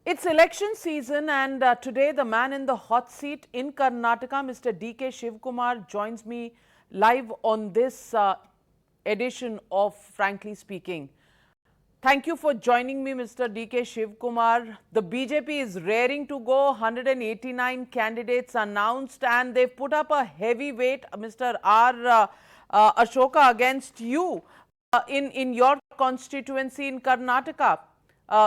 It's election season, and today the man in the hot seat in Karnataka, Mr. DK Shivakumar, joins me live on this edition of Frankly Speaking. Thank you for joining me, Mr. DK Shivakumar. The BJP is raring to go. 189 candidates announced, and they've put up a heavyweight, Mr. Ashoka, against you in your constituency in Karnataka.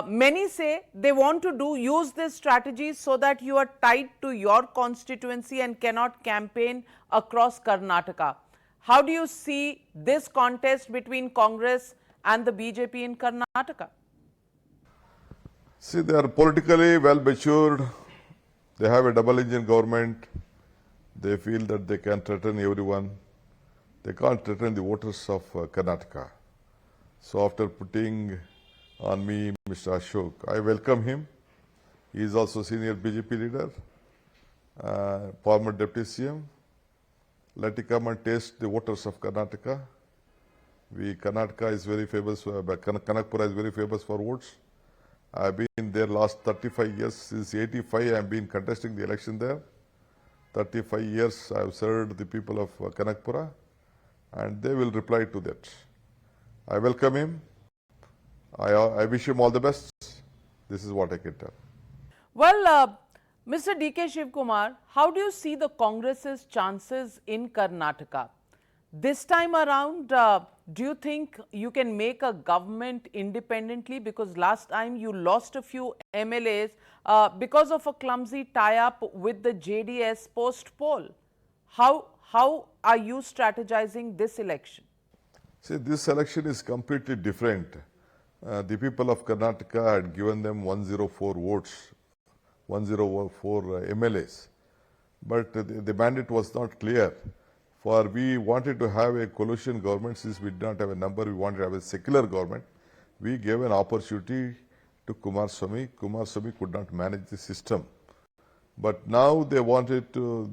Many say they want to use this strategy so that you are tied to your constituency and cannot campaign across Karnataka. How do you see this contest between Congress and the BJP in Karnataka? See, they are politically well matured. They have a double engine government. They feel that they can threaten everyone. They can't threaten the voters of Karnataka. So after putting on me Mr. Ashok, I welcome him. He is also senior BJP leader, former deputy CM. Let him come and taste the voters of Karnataka. Karnataka is very famous, Kanakpura is very famous for votes. I have been there last 35 years. Since 85, I have been contesting the election there. 35 years I have served the people of Kanakpura, and they will reply to that. I welcome him. I wish him all the best. This is what I can tell. Well, Mr. DK Shivakumar, how do you see the Congress's chances in Karnataka? This time around, do you think you can make a government independently? Because last time you lost a few MLAs because of a clumsy tie-up with the JDS post-poll. How are you strategizing this election? See, this election is completely different. The people of Karnataka had given them 104 votes, 104 MLAs. But the mandate was not clear. For we wanted to have a coalition government. Since we did not have a number, we wanted to have a secular government. We gave an opportunity to Kumaraswamy. Kumaraswamy could not manage the system. But now they wanted to,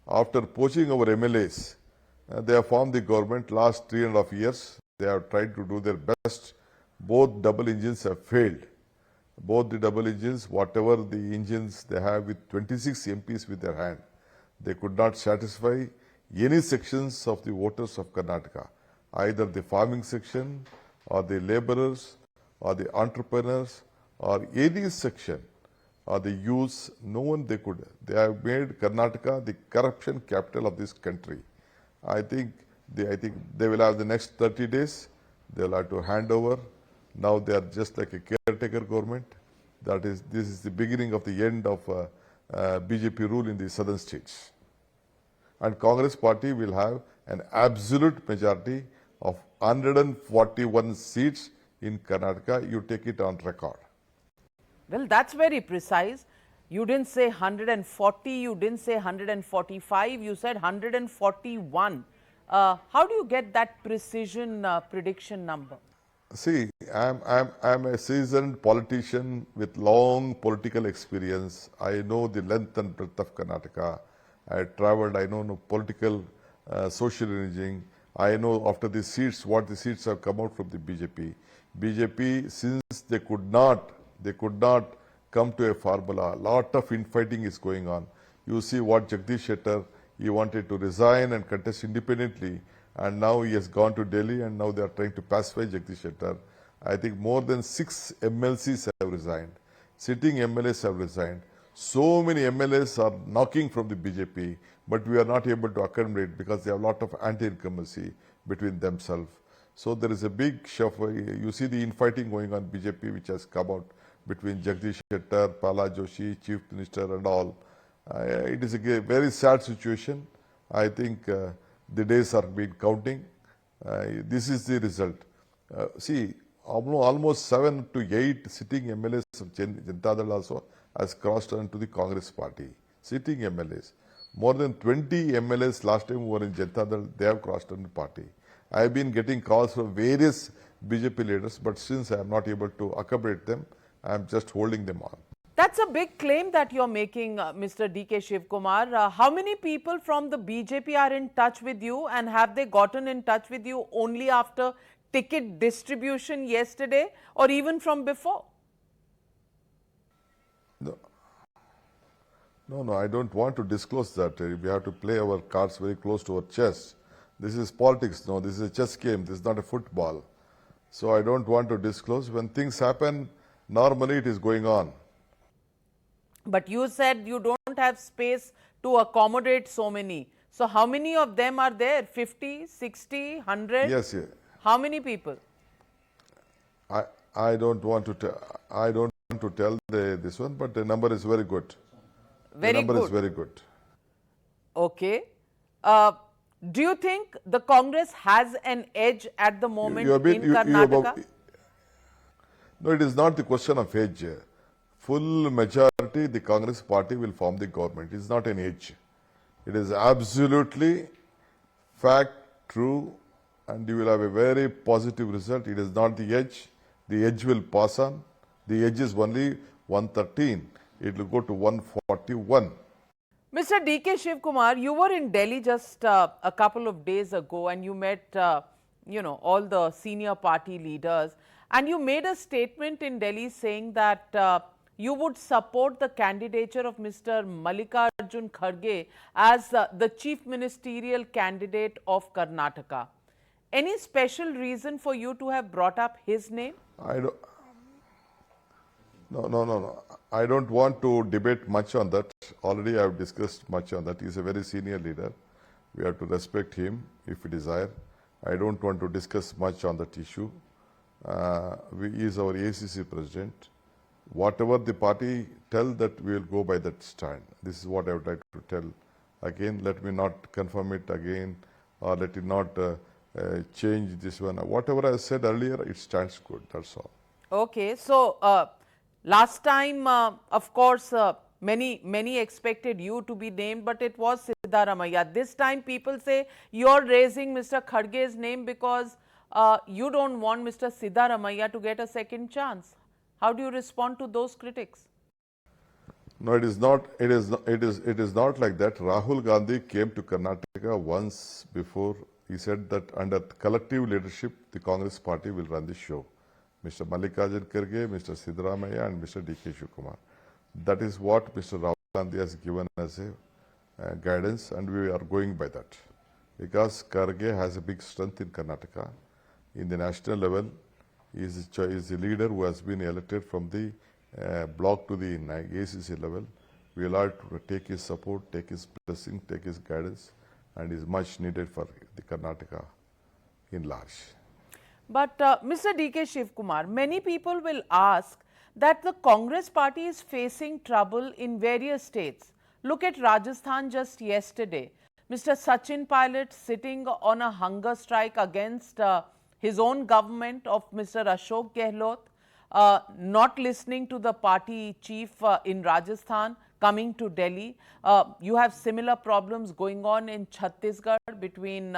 after poaching our MLAs, they have formed the government last 3.5 years. They have tried to do their best. Both double engines have failed. Both the double engines, whatever the engines they have with 26 MPs with their hand, they could not satisfy any sections of the voters of Karnataka, either the farming section or the laborers or the entrepreneurs or any section or the youths. No one they could. They have made Karnataka the corruption capital of this country. I think they will have the next 30 days. They will have to hand over. Now they are just like a caretaker government. This is the beginning of the end of BJP rule in the southern states. And Congress party will have an absolute majority of 141 seats in Karnataka. You take it on record. Well, that's very precise. You didn't say 140, you didn't say 145, you said 141. How do you get that precision prediction number? See, I'm a seasoned politician with long political experience. I know the length and breadth of Karnataka. I traveled, I know political social engineering. I know after the seats, what the seats have come out from the BJP. BJP, since they could not come to a formula, a lot of infighting is going on. You see what Jagdish Shettar, he wanted to resign and contest independently. And now he has gone to Delhi, and now they are trying to pacify Jagdish Shettar. I think more than 6 MLCs have resigned. Sitting MLAs have resigned. So many MLAs are knocking from the BJP, but we are not able to accommodate because they have a lot of anti-incumbency between themselves. So there is a big shuffle. You see the infighting going on BJP, which has come out between Jagdish Shettar, Pala Joshi, Chief Minister and all. It is a very sad situation. I think the days are being counting. This is the result. See, almost 7 to 8 sitting MLAs of Janata Dal also has crossed on to the Congress party. Sitting MLAs. More than 20 MLAs last time were in Janata Dal, they have crossed on the party. I have been getting calls from various BJP leaders, but since I am not able to accommodate them, I am just holding them on. That's a big claim that you're making, Mr. DK Shivakumar. How many people from the BJP are in touch with you, and have they gotten in touch with you only after ticket distribution yesterday or even from before? No, I don't want to disclose that. We have to play our cards very close to our chest. This is politics, no, this is a chess game, this is not a football. So I don't want to disclose. When things happen, normally it is going on. But you said you don't have space to accommodate so many. So how many of them are there? 50, 60, 100? Yes, yes. How many people? I don't want to tell this one, but the number is very good. Very the number good. is very good. Okay. Do you think the Congress has an edge at the moment in Karnataka? No, it is not the question of age. Full majority, the Congress party will form the government. It is not an age. It is absolutely fact, true, and you will have a very positive result. It is not the edge. The edge will pass on. The edge is only 113. It will go to 141. Mr. DK Shivakumar, you were in Delhi just a couple of days ago and you met, all the senior party leaders, and you made a statement in Delhi saying that you would support the candidature of Mr. Mallikarjun Kharge as the chief ministerial candidate of Karnataka. Any special reason for you to have brought up his name? No. I don't want to debate much on that. Already I have discussed much on that. He is a very senior leader. We have to respect him if we desire. I don't want to discuss much on that issue. He is our ACC president. Whatever the party tell, that we will go by that stand. This is what I would like to tell. Again, let me not confirm it again, or let it not change this one. Whatever I said earlier, it stands good. That's all. Okay. So, last time, of course, many expected you to be named, but it was Siddaramaiah. This time people say you're raising Mr. Kharge's name because you don't want Mr. Siddaramaiah to get a second chance. How do you respond to those critics? No, it is not. It is not like that. Rahul Gandhi came to Karnataka once before. He said that under collective leadership, the Congress party will run the show. Mr. Mallikarjun Kharge, Mr. Siddaramaiah, and Mr. DK Shivakumar. That is what Mr. Rahul Gandhi has given as a guidance, and we are going by that. Because Kharge has a big strength in Karnataka. In the national level, he is the leader who has been elected from the block to the ACC level. We will have to take his support, take his blessing, take his guidance, and is much needed for the Karnataka in large. But Mr. DK Shivakumar, many people will ask that the Congress party is facing trouble in various states. Look at Rajasthan just yesterday. Mr. Sachin Pilot sitting on a hunger strike against his own government of Mr. Ashok Gehlot, not listening to the party chief in Rajasthan, coming to Delhi. You have similar problems going on in Chhattisgarh between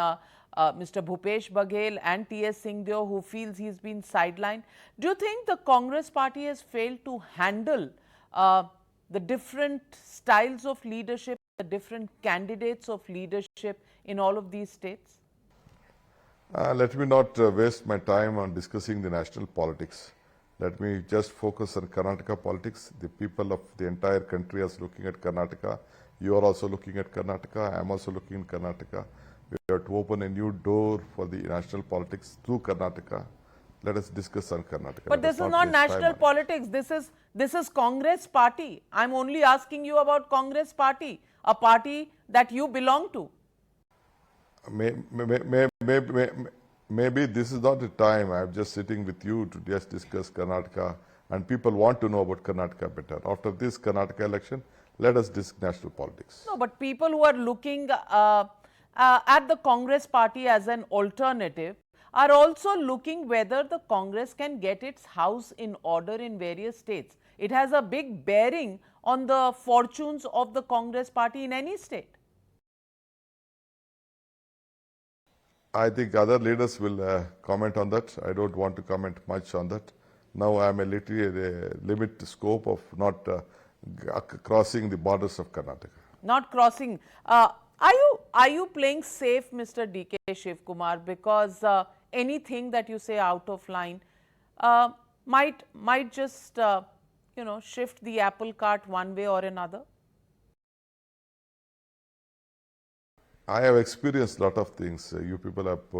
Mr. Bhupesh Baghel and T.S. Singhdeo, who feels he's been sidelined. Do you think the Congress party has failed to handle the different styles of leadership, the different candidates of leadership in all of these states? Let me not waste my time on discussing the national politics. Let me just focus on Karnataka politics. The people of the entire country are looking at Karnataka. You are also looking at Karnataka. I am also looking at Karnataka. We have to open a new door for the national politics through Karnataka. Let us discuss on Karnataka. But this is not national politics. This is Congress party. I'm only asking you about Congress party, a party that you belong to. Maybe this is not the time. I'm just sitting with you to just discuss Karnataka, and people want to know about Karnataka better. After this Karnataka election, let us discuss national politics. No, but people who are looking at the Congress party as an alternative are also looking whether the Congress can get its house in order in various states. It has a big bearing on the fortunes of the Congress party in any state. I think other leaders will comment on that. I don't want to comment much on that. Now I am a little limit the scope of not crossing the borders of Karnataka. Not crossing. Are you playing safe, Mr. DK Shivakumar? Because anything that you say out of line might just shift the apple cart one way or another? I have experienced a lot of things. You people have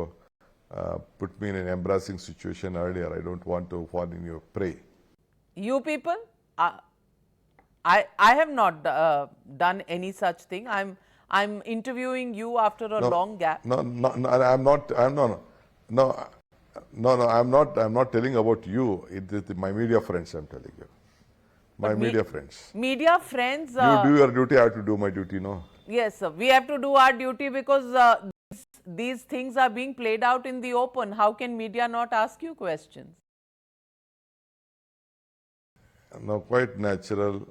put me in an embarrassing situation earlier. I don't want to fall in your prey. You people? I have not done any such thing. I'm interviewing you after a long gap. No, I'm not. I'm not telling about you. It is my media friends. I'm telling you, my media friends. Media friends. You do your duty. I have to do my duty. No. Yes, sir. We have to do our duty because these things are being played out in the open. How can media not ask you questions? No, quite natural.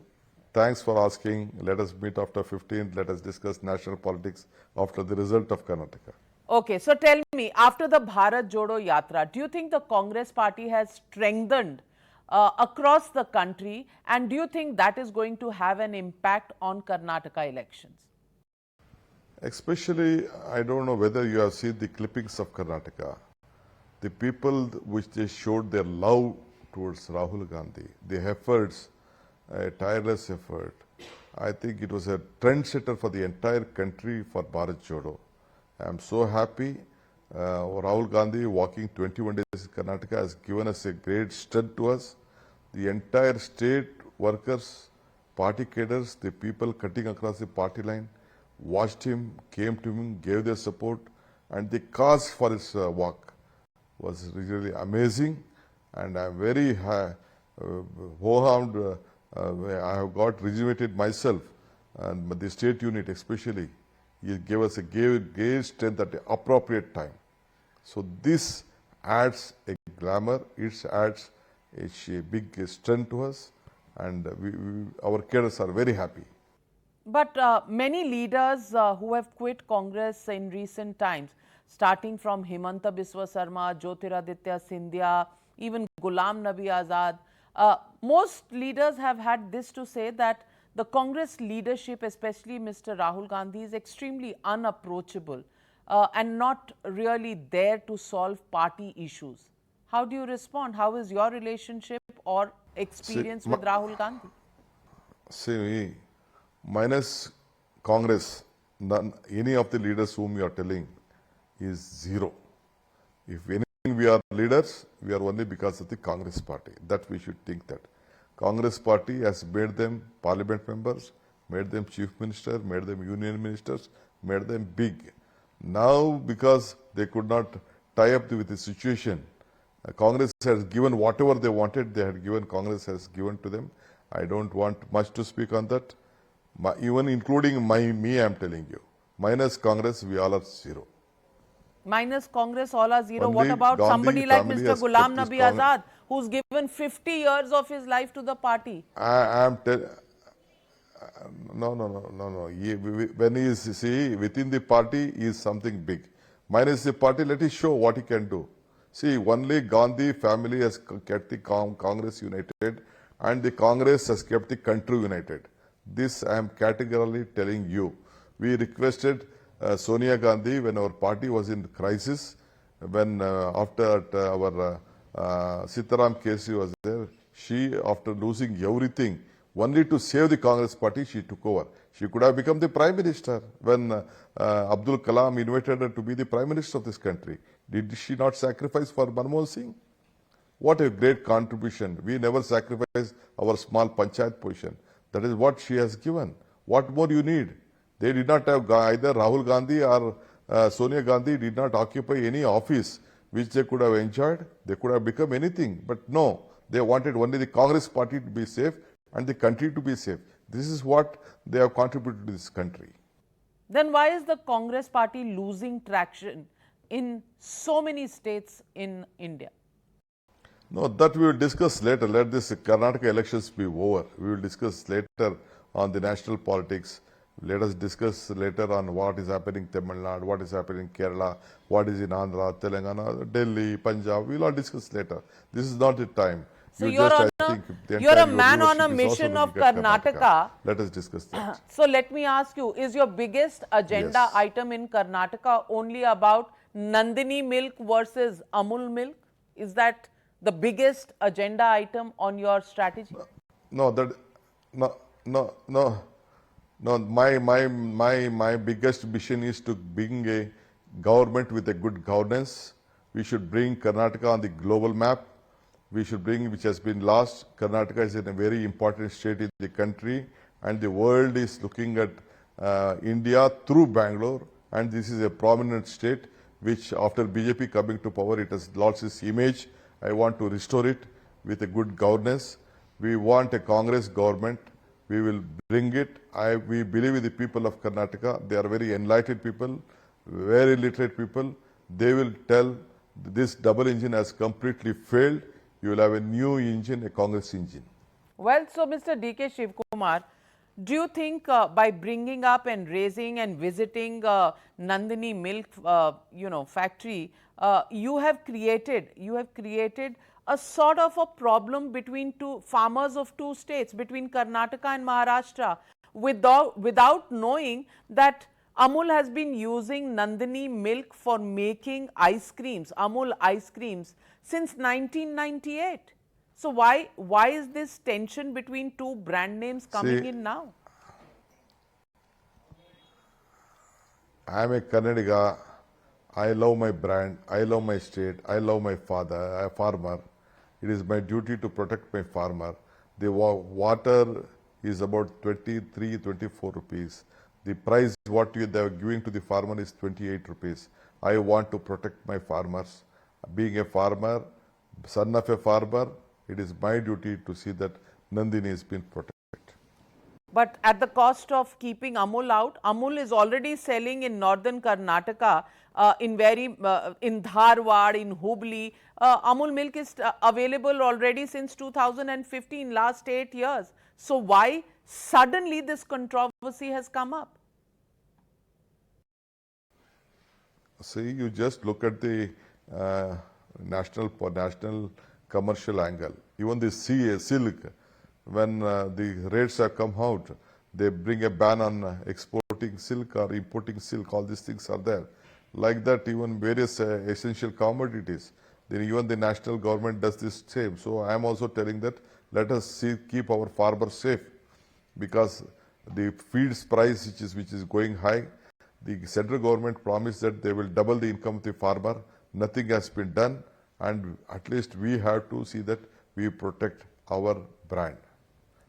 Thanks for asking. Let us meet after 15th. Let us discuss national politics after the result of Karnataka. Okay, so tell me, after the Bharat Jodo Yatra, do you think the Congress party has strengthened across the country, and do you think that is going to have an impact on Karnataka elections? Especially, I don't know whether you have seen the clippings of Karnataka. The people which they showed their love towards Rahul Gandhi, the efforts, a tireless effort. I think it was a trendsetter for the entire country for Bharat Jodo. I am so happy. Rahul Gandhi walking 21 days in Karnataka has given us a great strength to us. The entire state workers, party cadres, the people cutting across the party line, watched him, came to him, gave their support, and the cause for his walk was really amazing. And I am very ho-hummed. I have got rejuvenated myself, and the state unit especially. He gave us a great strength at the appropriate time. So this adds a glamour, it adds a big strength to us, and our cadres are very happy. But many leaders who have quit Congress in recent times, starting from Himanta Biswa Sarma, Jyotiraditya Scindia, even Ghulam Nabi Azad, most leaders have had this to say, that the Congress leadership, especially Mr. Rahul Gandhi, is extremely unapproachable and not really there to solve party issues. How do you respond? How is your relationship or experience with Rahul Gandhi? See, minus Congress, any of the leaders whom you are telling is zero. If anything we are leaders, we are only because of the Congress party. That we should think that. Congress party has made them parliament members, made them chief minister, made them union ministers, made them big. Now, because they could not tie up with the situation, Congress has given whatever they wanted, they had given, Congress has given to them. I don't want much to speak on that. Even including me, I am telling you. Minus Congress, we all are zero. Minus Congress, all are zero. Only what about Gandhi somebody like family Mr. has Ghulam kept Nabi his Azad, who's given 50 years of his life to the party? I am no. When he is, see, within the party, he is something big. Minus the party, let us show what he can do. See, only Gandhi family has kept the Congress united, and the Congress has kept the country united. This I am categorically telling you. We requested Sonia Gandhi when our party was in crisis, when after our Sitaram Kesi was there, she, after losing everything, only to save the Congress party, she took over. She could have become the Prime Minister when Abdul Kalam invited her to be the Prime Minister of this country. Did she not sacrifice for Manmohan Singh? What a great contribution. We never sacrifice our small panchayat position. That is what she has given. What more you need? They did not have, either Rahul Gandhi or Sonia Gandhi did not occupy any office which they could have enjoyed. They could have become anything. But no, they wanted only the Congress party to be safe and the country to be safe. This is what they have contributed to this country. Then why is the Congress party losing traction in so many states in India? No, that we will discuss later. Let this Karnataka elections be over. We will discuss later on the national politics. Let us discuss later on what is happening in Tamil Nadu, what is happening in Kerala, what is in Andhra, Telangana, Delhi, Punjab. We will all discuss later. This is not the time. So you're a man on a mission of Karnataka. Let us discuss that. So let me ask you, is your biggest agenda item in Karnataka only about Nandini milk versus Amul milk? Is that the biggest agenda item on your strategy? No, that no no no no. My biggest mission is to bring a government with a good governance. We should bring Karnataka on the global map. We should bring, which has been lost. Karnataka is in a very important state in the country, and the world is looking at India through Bangalore. And this is a prominent state which, after BJP coming to power, it has lost its image. I want to restore it with a good governance. We want a Congress government. We will bring it. We believe in the people of Karnataka. They are very enlightened people, very literate people. They will tell this double engine has completely failed. You will have a new engine, a Congress engine. Well, so Mr. DK Shivakumar, do you think by bringing up and raising and visiting Nandini milk, factory, you have created a sort of a problem between two farmers of two states, between Karnataka and Maharashtra, without knowing that Amul has been using Nandini milk for making ice creams, Amul ice creams, since 1998. So why is this tension between two brand names coming in now? I am a Kannadiga. I love my brand. I love my state. I love my father. I am a farmer. It is my duty to protect my farmer. The water is about 23, 24 rupees. The price what they are giving to the farmer is 28 rupees. I want to protect my farmers. Being a farmer, son of a farmer, it is my duty to see that Nandini is being protected. But at the cost of keeping Amul out. Amul is already selling in northern Karnataka, in Dharwad, in Hubli. Amul milk is available already since 2015, last 8 years. So why suddenly this controversy has come up? See, you just look at the national commercial angle. Even the silk, when the rates have come out, they bring a ban on exporting silk or importing silk. All these things are there. Like that, even various essential commodities. Then even the national government does this same. So I am also telling that let us keep our farmers safe, because the feeds price which is going high. The central government promised that they will double the income of the farmer. Nothing has been done, and at least we have to see that we protect our brand.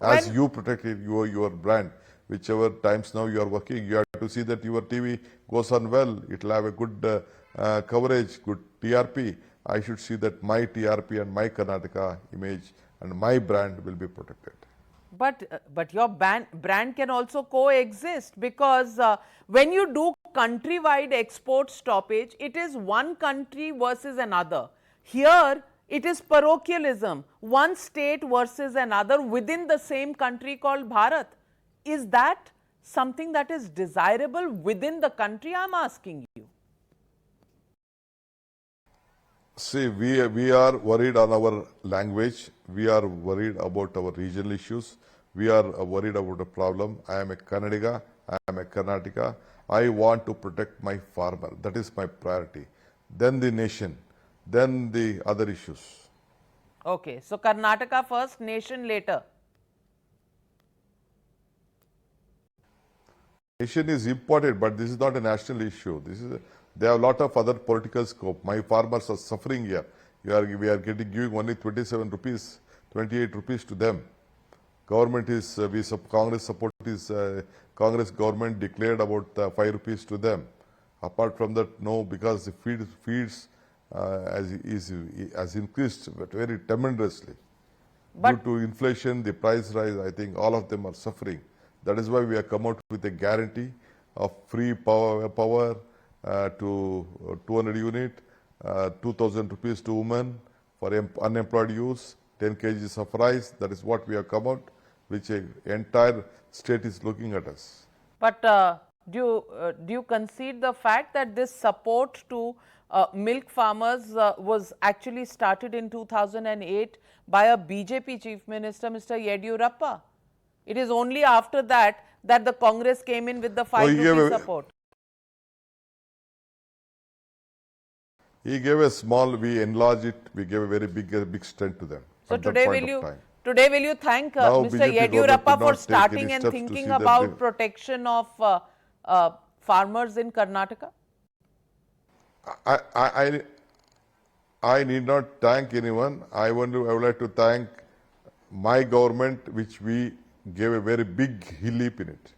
As you protected your brand, whichever times now you are working, you have to see that your TV goes on well. It will have a good coverage, good TRP. I should see that my TRP and my Karnataka image and my brand will be protected. But your brand can also coexist, because when you do countrywide export stoppage, it is one country versus another. Here, it is parochialism, one state versus another within the same country called Bharat. Is that something that is desirable within the country? I am asking you. See, we are worried on our language. We are worried about our regional issues. We are worried about a problem. I am a Kannadiga. I am a Karnataka. I want to protect my farmer. That is my priority. Then the nation. Then the other issues. Okay, so Karnataka first, nation later. Nation is important, but this is not a national issue. They have a lot of other political scope. My farmers are suffering here. We are giving only 27 rupees, 28 rupees to them. Government is, Congress support is, Congress government declared about 5 rupees to them. Apart from that, no, because the feeds has increased very tremendously. Due to inflation, the price rise, I think all of them are suffering. That is why we have come out with a guarantee of free power to 200 unit, 2,000 rupees to women for unemployed youth, 10 kgs of rice. That is what we have come out, which entire state is looking at us. But do you concede the fact that this support to milk farmers was actually started in 2008 by a BJP Chief Minister, Mr. Yediyurappa? It is only after that the Congress came in with the 5 rupee support. He gave a small, we enlarged it, we gave a very big strength to them So at that point of time. today will you thank Now Mr. BJP government Yediyurappa could for not take any starting and steps to thinking see that about protection of farmers in Karnataka? I need not thank anyone. I would like to thank my government, which we gave a very big leap in it.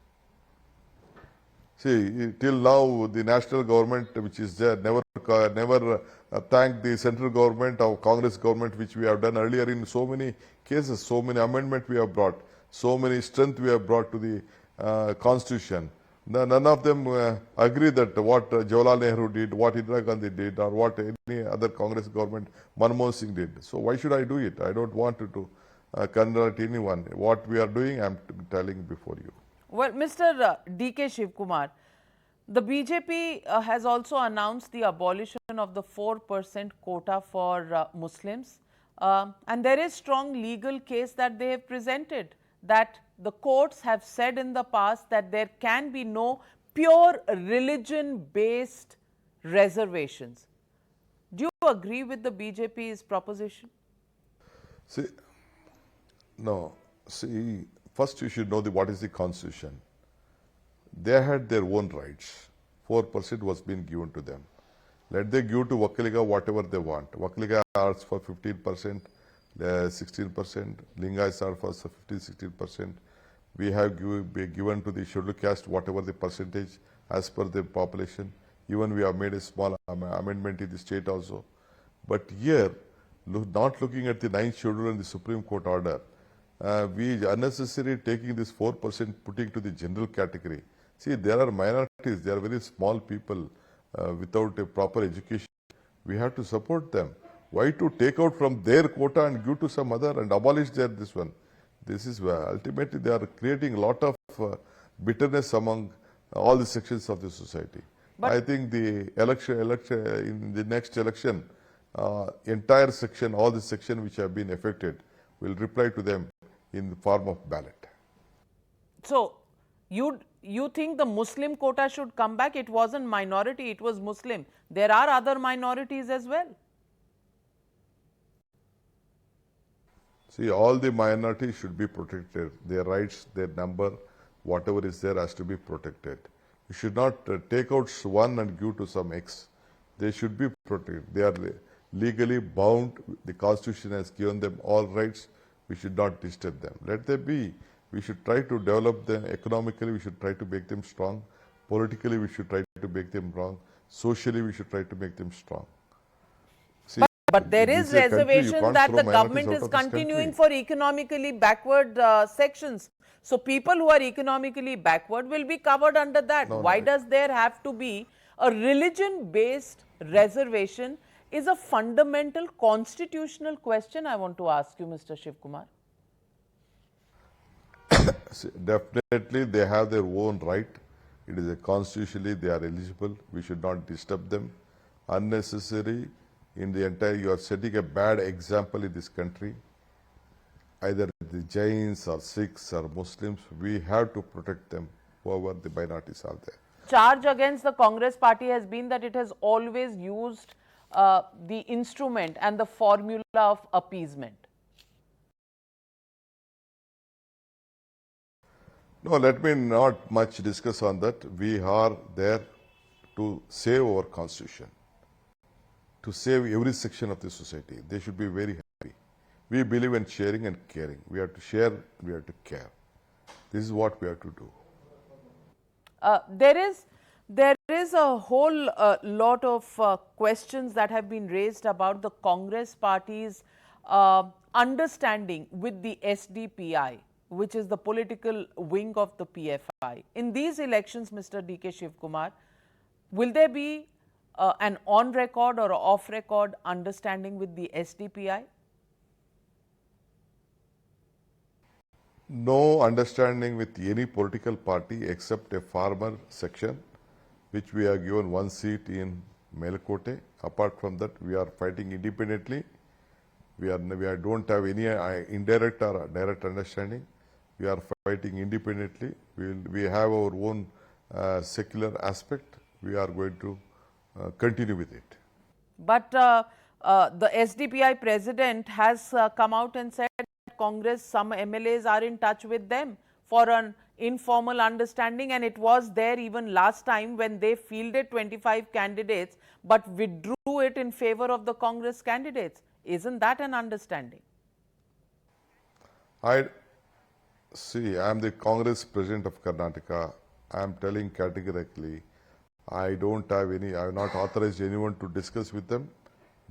See, till now, the national government, which is there, never thanked the central government or Congress government, which we have done earlier in so many cases, so many amendments we have brought, so many strength we have brought to the constitution. None of them agree that what Jawaharlal Nehru did, what Indira Gandhi did, or what any other Congress government, Manmohan Singh did. So why should I do it? I don't want to congratulate anyone. What we are doing, I am telling before you. Well, Mr. DK Shivakumar, the BJP has also announced the abolition of the 4% quota for Muslims. And there is strong legal case that they have presented, that the courts have said in the past that there can be no pure religion-based reservations. Do you agree with the BJP's proposition? See, no. See, first you should know what is the constitution. They had their own rights. 4% was being given to them. Let them give to Vakaliga whatever they want. Vakaliga asks for 15%, 16%. Lingayas are for 15-16%. We have given to the scheduled caste whatever the percentage as per the population. Even we have made a small amendment in the state also. But here, not looking at the 9th schedule and the Supreme Court order, we unnecessarily taking this 4% putting to the general category. See, there are minorities, they are very small people without a proper education. We have to support them. Why to take out from their quota and give to some other and abolish this one? This is where ultimately they are creating a lot of bitterness among all the sections of the society. But I think the election in the next election, entire section, all the section which have been affected, will reply to them in the form of ballot. So, you think the Muslim quota should come back? It wasn't minority, it was Muslim. There are other minorities as well. See, all the minorities should be protected. Their rights, their number, whatever is there has to be protected. You should not take out one and give to some X. They should be protected. They are legally bound. The Constitution has given them all rights. We should not disturb them. Let them be. We should try to develop them economically. We should try to make them strong. Politically, we should try to make them strong. Socially, we should try to make them strong. See, but there is reservation that the government is continuing for economically backward sections. So people who are economically backward will be covered under that. Why does there have to be a religion-based reservation is a fundamental constitutional question I want to ask you, Mr. Shivakumar. Definitely, they have their own right. It is a constitutionally they are eligible. We should not disturb them. Unnecessary in the entire, you are setting a bad example in this country. Either the Jains or Sikhs or Muslims, we have to protect them, whoever the minorities are there. Charge against the Congress party has been that it has always used the instrument and the formula of appeasement. No, let me not much discuss on that. We are there to save our constitution, to save every section of the society. They should be very happy. We believe in sharing and caring. We have to share, we have to care. This is what we have to do. There is a whole lot of questions that have been raised about the Congress party's understanding with the SDPI, which is the political wing of the PFI. In these elections, Mr. DK Shivakumar, will there be an on-record or off-record understanding with the SDPI? No understanding with any political party except a farmer section, which we are given one seat in Melkote. Apart from that, we are fighting independently. We don't have any indirect or direct understanding. We are fighting independently. We have our own secular aspect. We are going to continue with it. But the SDPI president has come out and said that Congress, some MLAs are in touch with them for an informal understanding, and it was there even last time when they fielded 25 candidates but withdrew it in favor of the Congress candidates. Isn't that an understanding? I am the Congress president of Karnataka. I am telling categorically, I have not authorized anyone to discuss with them,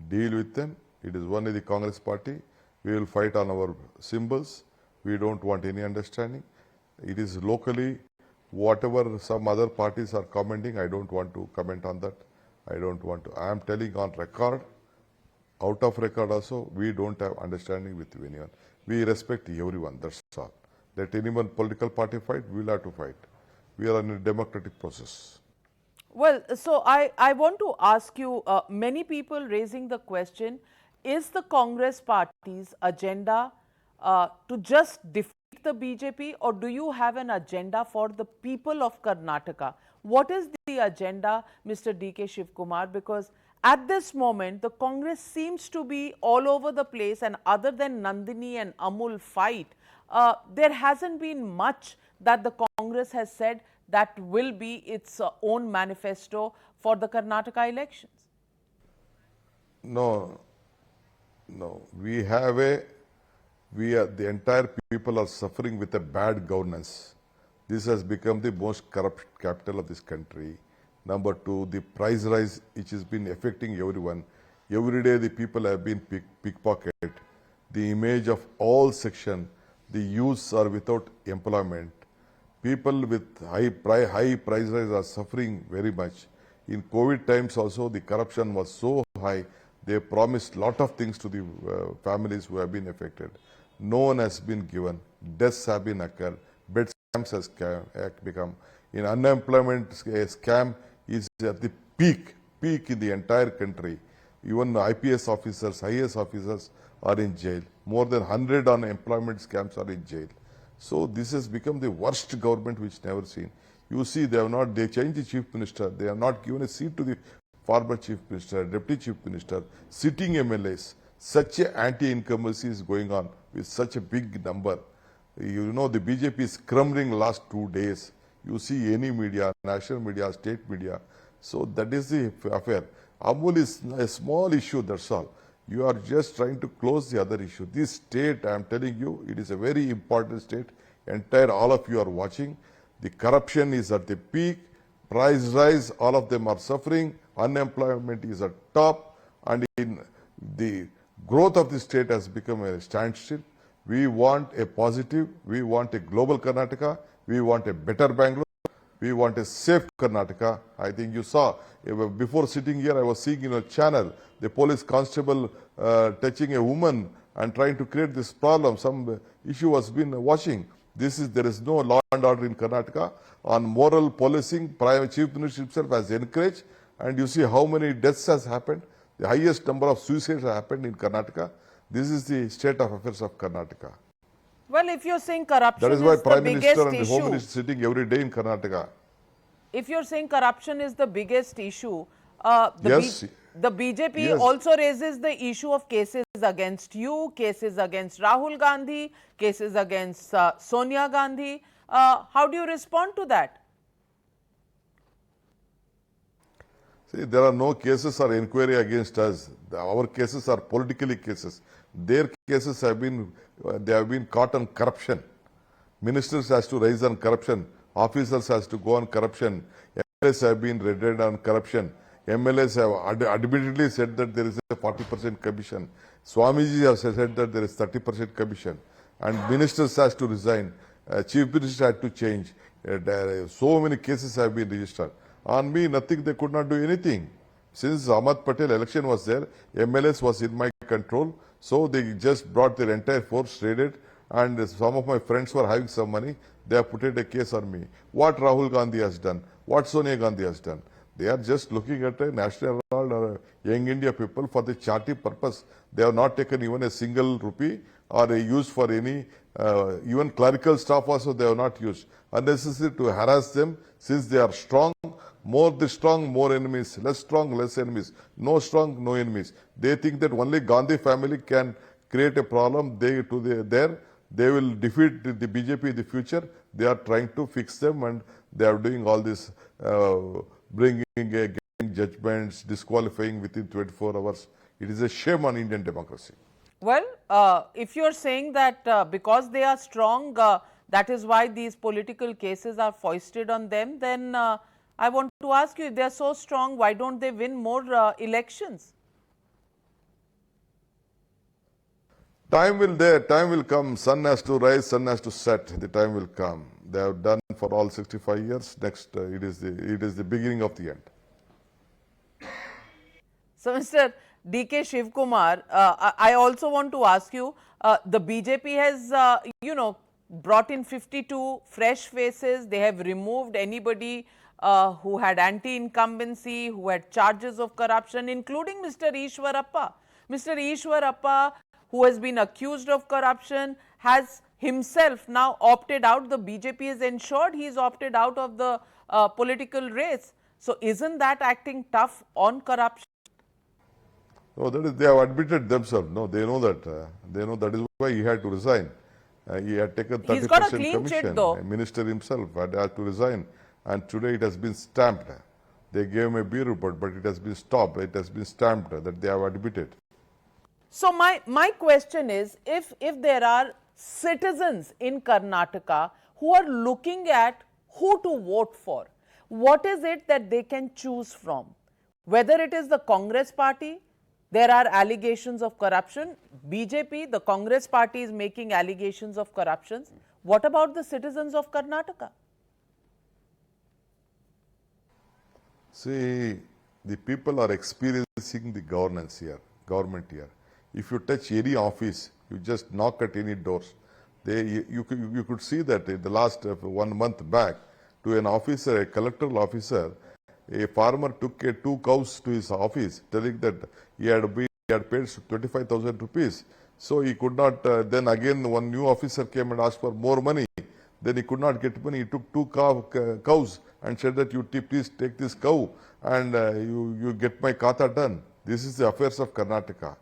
deal with them. It is only the Congress party. We will fight on our symbols. We don't want any understanding. It is locally, whatever some other parties are commenting, I don't want to comment on that. I don't want to. I am telling on record, out of record also, we don't have understanding with anyone. We respect everyone, that's all. Let anyone political party fight, we will have to fight. We are in a democratic process. Well, so I want to ask you, many people raising the question, is the Congress party's agenda to just defeat the BJP, or do you have an agenda for the people of Karnataka? What is the agenda, Mr. DK Shivakumar? Because at this moment, the Congress seems to be all over the place, and other than Nandini and Amul fight, there hasn't been much that the Congress has said that will be its own manifesto for the Karnataka elections. No, the entire people are suffering with a bad governance. This has become the most corrupt capital of this country. Number two, the price rise which has been affecting everyone. Every day the people have been pickpocketed. The image of all section, the youths are without employment. People with high price rise are suffering very much. In COVID times also, the corruption was so high, they promised lot of things to the families who have been affected. No one has been given. Deaths have been occurred. Bed scams has become. In unemployment, scam is at the peak in the entire country. Even IPS officers, IAS officers are in jail. More than 100 unemployment scams are in jail. So this has become the worst government which never seen. You see, they changed the chief minister. They have not given a seat to the former chief minister, deputy chief minister, sitting MLAs. Such an anti-incumbency is going on with such a big number. You know, the BJP is crumbling last 2 days. You see any media, national media, state media. So that is the affair. Amul is a small issue, that's all. You are just trying to close the other issue. This state, I am telling you, it is a very important state. All of you are watching. The corruption is at the peak. Price rise, all of them are suffering. Unemployment is at top. And in the growth of the state has become a standstill. We want a positive. We want a global Karnataka. We want a better Bangalore. We want a safe Karnataka. I think you saw, before sitting here, I was seeing in a channel, the police constable touching a woman and trying to create this problem. Some issue was been watching. There is no law and order in Karnataka. On moral policing, Prime Chief Minister himself has encouraged. And you see how many deaths has happened. The highest number of suicides have happened in Karnataka. This is the state of affairs of Karnataka. Well, if you're saying corruption that is why is Prime the Minister biggest and the issue, Home Minister sitting every day in Karnataka. if you're saying corruption is the biggest issue, Yes. the BJP Yes. also raises the issue of cases against you, cases against Rahul Gandhi, cases against Sonia Gandhi. How do you respond to that? See, there are no cases or inquiry against us. Our cases are politically cases. Their cases have been caught on corruption. Ministers has to raise on corruption. Officers has to go on corruption. MLAs have been raided on corruption. MLAs have admittedly said that there is a 40% commission. Swamiji has said that there is 30% commission. And ministers has to resign. Chief Minister had to change. So many cases have been registered. On me, nothing, they could not do anything. Since Ahmad Patel election was there, MLS was in my control. So they just brought their entire force, raided, and some of my friends were having some money. They have put a case on me. What Rahul Gandhi has done, what Sonia Gandhi has done. They are just looking at a national or a young India people for the charity purpose. They have not taken even a single rupee or a use for any Even clerical staff also they have not used. Unnecessary to harass them since they are strong. More the strong, more enemies. Less strong, less enemies. No strong, no enemies. They think that only Gandhi family can create a problem. They will defeat the BJP in the future. They are trying to fix them, and they are doing all this, bringing getting judgments, disqualifying within 24 hours. It is a shame on Indian democracy. Well, if you're saying that because they are strong, that is why these political cases are foisted on them, then I want to ask you, if they are so strong, why don't they win more elections? Time will come. Sun has to rise, sun has to set. The time will come. They have done for all 65 years. Next, it is the beginning of the end. So, Mr. DK Shivakumar, I also want to ask you, the BJP has, brought in 52 fresh faces. They have removed anybody who had anti-incumbency, who had charges of corruption, including Mr. Ishwarappa. Mr. Ishwarappa, who has been accused of corruption, has himself now opted out. The BJP has ensured he is opted out of the political race. So, isn't that acting tough on corruption? No, they have admitted themselves. No, they know that. They know that is why he had to resign. He had taken 30% He's got a clean commission. sheet though. Minister himself had to resign, and today it has been stamped. They gave him a B report, but it has been stopped. It has been stamped that they have admitted. So, my question is, if there are citizens in Karnataka who are looking at who to vote for, what is it that they can choose from? Whether it is the Congress party, there are allegations of corruption. BJP, the Congress party, is making allegations of corruptions. What about the citizens of Karnataka? See, the people are experiencing the government here. If you touch any office, you just knock at any doors. You could see that in the last 1 month back, to an officer, a collectoral officer, a farmer took 2 cows to his office, telling that he had paid 25,000 rupees. So he could not, then again one new officer came and asked for more money. Then he could not get money. He took 2 cows and said that you please take this cow and you get my kata done. This is the affairs of Karnataka.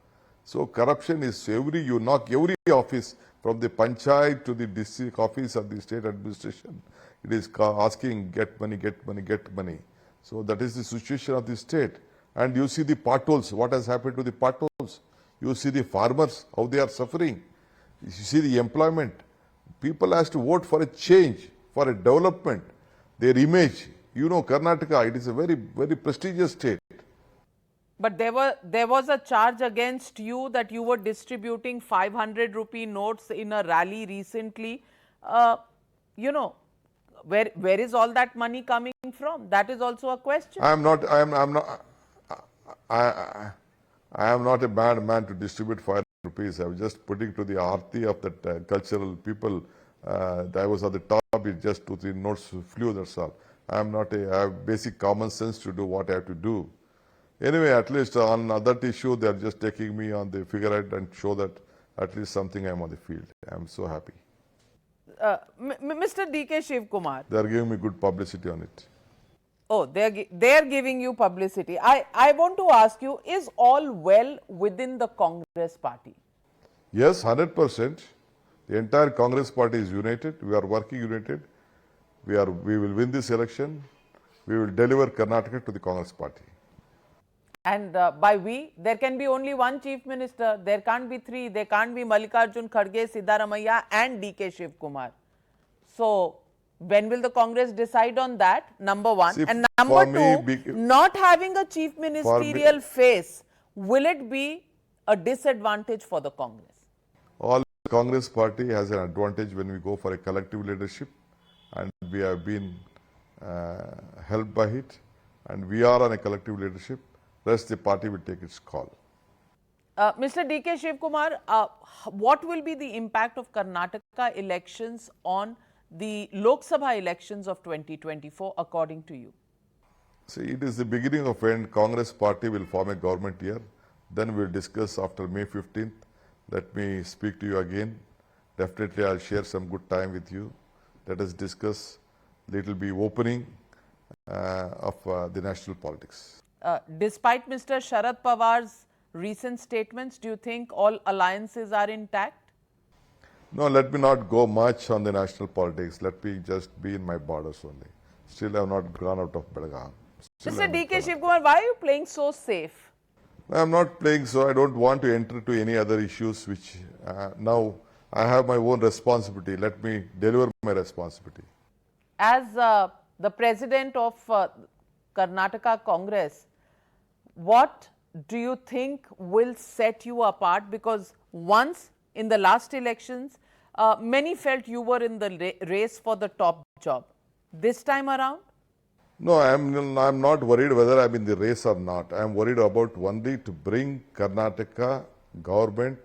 So corruption is you knock every office from the panchayat to the district office of the state administration. It is asking get money, get money, get money. So that is the situation of the state. And you see the potholes, what has happened to the potholes. You see the farmers, how they are suffering. You see the employment. People has to vote for a change, for a development, their image. You know, Karnataka, it is a very, very prestigious state. But there was a charge against you that you were distributing 500 rupee notes in a rally recently. Where is all that money coming from? That is also a question. I am not a bad man to distribute 500 rupees. I was just putting to the arti of that cultural people. I was at the top, it just 2-3 notes flew, that's all. I have basic common sense to do what I have to do. Anyway, at least on that issue, they are just taking me on the figurehead and show that at least something I am on the field. I am so happy. Mr. DK Shivakumar. They are giving me good publicity on it. Oh, they are giving you publicity. I want to ask you, is all well within the Congress party? Yes, 100%. The entire Congress party is united. We are working united. We will win this election. We will deliver Karnataka to the Congress party. And by we, there can be only one chief minister. There can't be 3. There can't be Mallikarjun Kharge, Siddaramaiah and DK Shivakumar. So, when will the Congress decide on that? Number one. See, and number two, not having a chief ministerial face, will it be a disadvantage for the Congress? All Congress party has an advantage when we go for a collective leadership, and we have been helped by it, and we are on a collective leadership. Rest the party will take its call. Mr. DK Shivakumar, what will be the impact of Karnataka elections on the Lok Sabha elections of 2024 according to you? See, it is the beginning of when Congress party will form a government here. Then we will discuss after May 15th. Let me speak to you again Definitely, I'll share some good time with you. Let us discuss. Little be opening of the national politics. Despite Mr. Sharad Pawar's recent statements, do you think all alliances are intact? No, let me not go much on the national politics. Let me just be in my borders only. Still, I have not gone out of Belgaum. Mr. DK Shivakumar, why are you playing so safe? I'm not playing, so I don't want to enter to any other issues which now I have my own responsibility. Let me deliver my responsibility. As the president of Karnataka Congress, what do you think will set you apart? Because once in the last elections, many felt you were in the race for the top job. This time around? No, I'm not worried whether I'm in the race or not. I'm worried about only to bring Karnataka government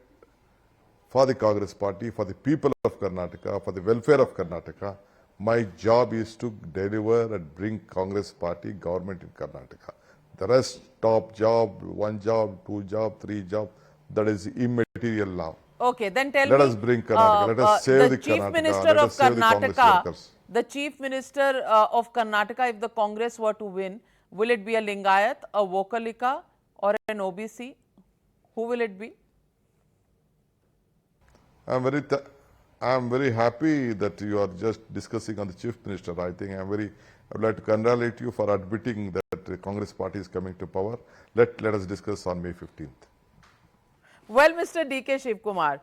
for the Congress party, for the people of Karnataka, for the welfare of Karnataka. My job is to deliver and bring Congress party government in Karnataka. The rest, top job, 1 job, 2 job, 3 job, that is immaterial now. Okay, then tell me. Let us bring Karnataka. Let us save the Chief Karnataka. Minister Let of us save the Congress Karnataka, workers. the Chief Minister of Karnataka, if the Congress were to win, will it be a Lingayat, a Vokalika, or an OBC? Who will it be? I'm very happy that you are just discussing on the Chief Minister. I think I would like to congratulate you for admitting that the Congress party is coming to power. Let us discuss on May 15th. Well, Mr. DK Shivakumar,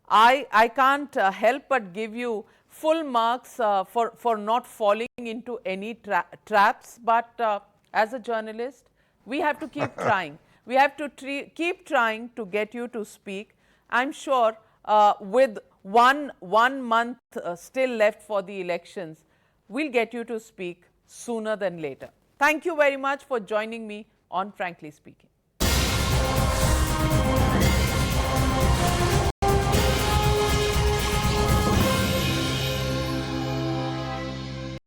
I can't help but give you full marks for not falling into any traps. But as a journalist, we have to keep trying. We have to keep trying to get you to speak. I'm sure with one month still left for the elections, we'll get you to speak sooner than later. Thank you very much for joining me on Frankly Speaking.